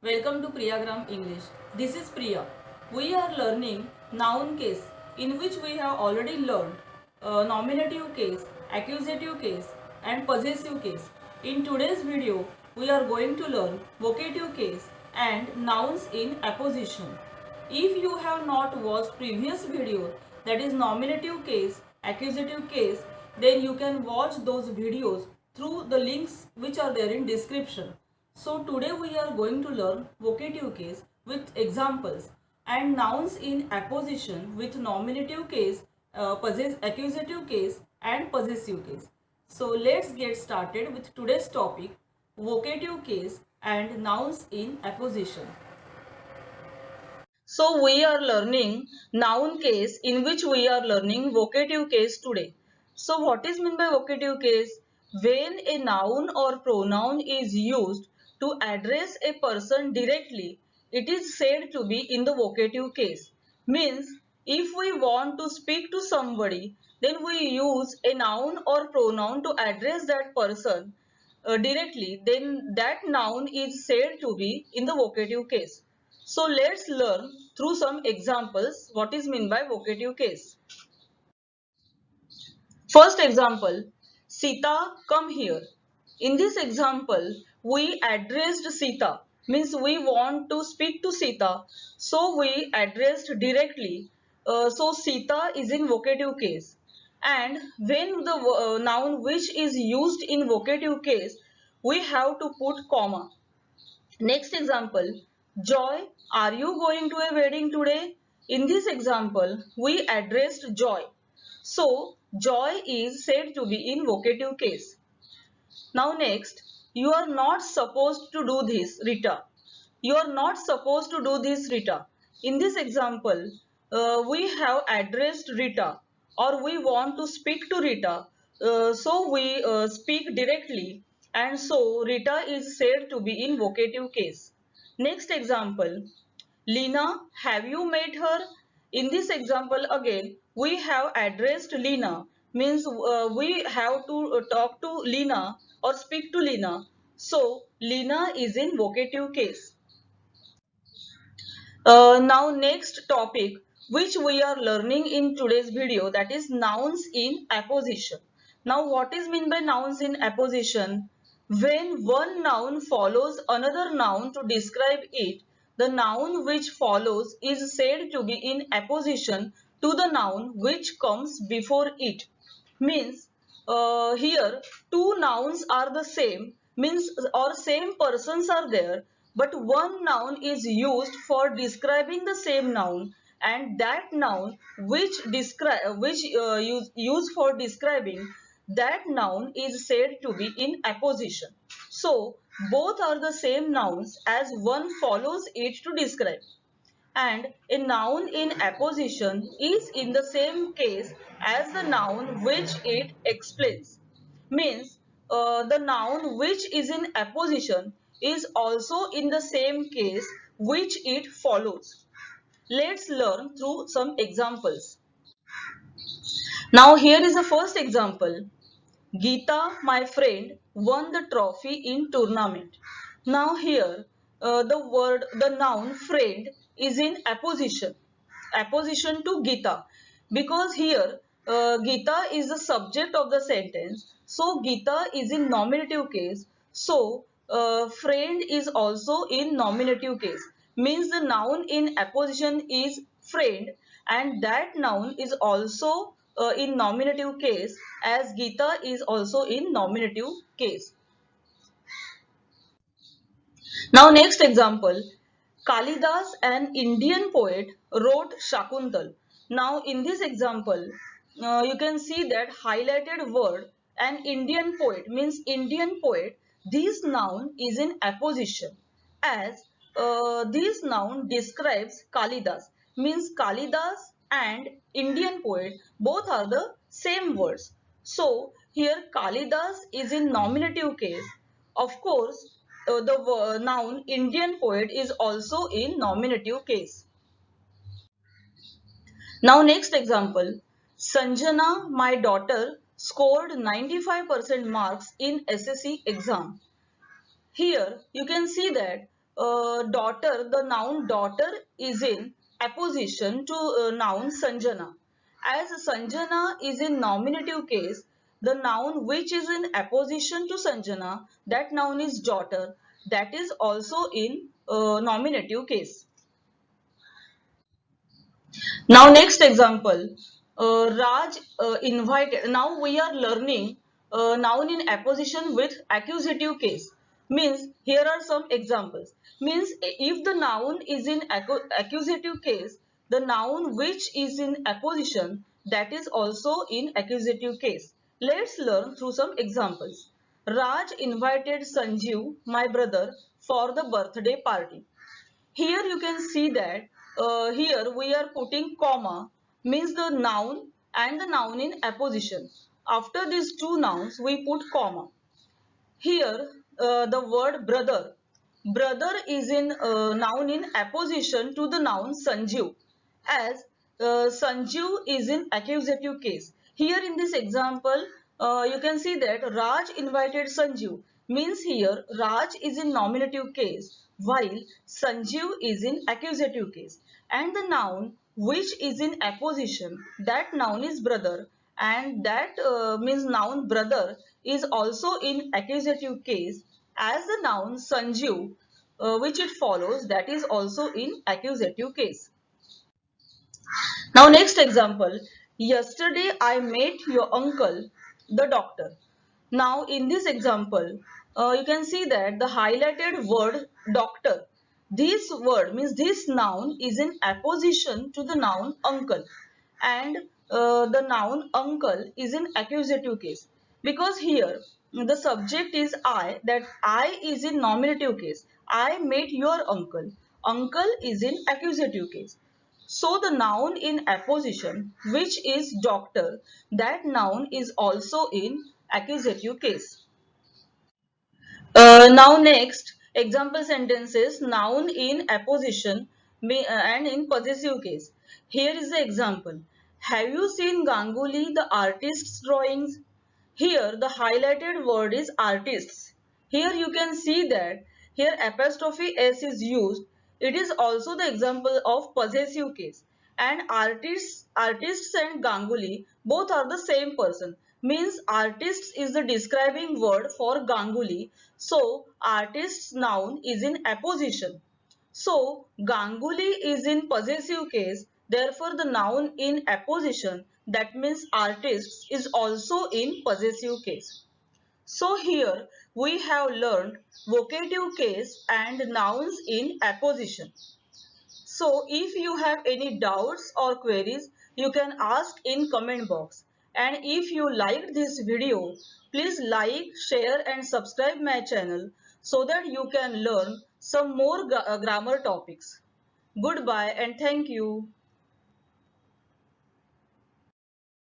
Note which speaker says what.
Speaker 1: Welcome to Priyagram English. This is Priya. We are learning noun case in which we have already learned nominative case, accusative case and possessive case. In today's video, we are going to learn vocative case and nouns in apposition. If you have not watched previous video, that is nominative case, accusative case, then you can watch those videos through the links which are there in description. So today we are going to learn vocative case with examples and nouns in apposition with nominative case, accusative case and possessive case. So let's get started with today's topic, vocative case and nouns in apposition. So we are learning noun case in which we are learning vocative case today. So what is meant by vocative case? When a noun or pronoun is used to address a person directly, it is said to be in the vocative case. Means if we want to speak to somebody, then we use a noun or pronoun to address that person directly, then that noun is said to be in the vocative case. So let's learn through some examples what is meant by vocative case. First example, Sita, come here. In this example, we addressed Sita, means we want to speak to Sita, so we addressed directly. So Sita is in vocative case. And when the noun which is used in vocative case, we have to put comma. Next example, Joy, are you going to a wedding today? In this example, we addressed Joy. So, Joy is said to be in vocative case. Now next, you are not supposed to do this, Rita. You are not supposed to do this, Rita. In this example, we have addressed Rita or we want to speak to Rita. So we speak directly and so Rita is said to be in vocative case. Next example, Lina, have you met her? In this example again, we have addressed Lina, means we have to talk to Lina or speak to Lina. So, Lina is in vocative case. Now next topic which we are learning in today's video, that is nouns in apposition. Now what is meant by nouns in apposition? When one noun follows another noun to describe it, the noun which follows is said to be in apposition to the noun which comes before it. Means here two nouns are the same, means or same persons are there, but one noun is used for describing the same noun, and that noun which use for describing that noun is said to be in apposition. So both are the same nouns as one follows it to describe, and a noun in apposition is in the same case as the noun which it explains. Means the noun which is in apposition is also in the same case which it follows. Let's learn through some examples. Now here is the first example. Geeta, my friend, won the trophy in tournament. Now here, the noun friend is in apposition to Geeta, because here Geeta is the subject of the sentence. So Geeta is in nominative case. So friend is also in nominative case. Means the noun in apposition is friend, and that noun is also in nominative case, as Geeta is also in nominative case. Now next example, Kalidas, an Indian poet, wrote Shakuntal. Now in this example, you can see that highlighted word, an Indian poet, means Indian poet. This noun is in apposition, as this noun describes Kalidas, means Kalidas and Indian poet both are the same words. So here Kalidas is in nominative case. Of course, the noun Indian poet is also in nominative case. Now next example, Sanjana, my daughter, scored 95% marks in SSC exam. Here you can see that daughter, the noun daughter is in apposition to noun Sanjana. As Sanjana is in nominative case, the noun which is in apposition to Sanjana, that noun is daughter. That is also in nominative case. Now next example, Raj invited. Now we are learning noun in apposition with accusative case. Means here are some examples. Means if the noun is in accusative case, the noun which is in apposition, that is also in accusative case. Let's learn through some examples. Raj invited Sanjeev, my brother, for the birthday party. Here you can see that here we are putting comma, means the noun and the noun in apposition. After these two nouns we put comma. Here the word brother. Brother is in noun in apposition to the noun Sanjeev, as Sanjeev is in accusative case. Here in this example you can see that Raj invited Sanjeev, means here Raj is in nominative case while Sanjeev is in accusative case, and the noun which is in apposition, that noun is brother, and that means noun brother is also in accusative case, as the noun Sanjeev which it follows, that is also in accusative case. Now next example, yesterday I met your uncle, the doctor. Now in this example, you can see that the highlighted word doctor. This word means this noun is in apposition to the noun uncle, and the noun uncle is in accusative case, because here the subject is I, that I is in nominative case. I met your uncle. Uncle is in accusative case. So the noun in apposition, which is doctor, that noun is also in accusative case. Now next, example sentences, noun in apposition and in possessive case. Here is the example. Have you seen Ganguly the artist's drawings? Here the highlighted word is artists. Here you can see that here apostrophe s is used. It is also the example of possessive case. And artists and Ganguly both are the same person. Means artists is the describing word for Ganguly. So artists noun is in apposition. So Ganguly is in possessive case, therefore the noun in apposition, that means artists, is also in possessive case. So here we have learned vocative case and nouns in apposition. So if you have any doubts or queries, you can ask in comment box. And if you liked this video, please like, share and subscribe my channel so that you can learn some more grammar topics. Goodbye and thank you.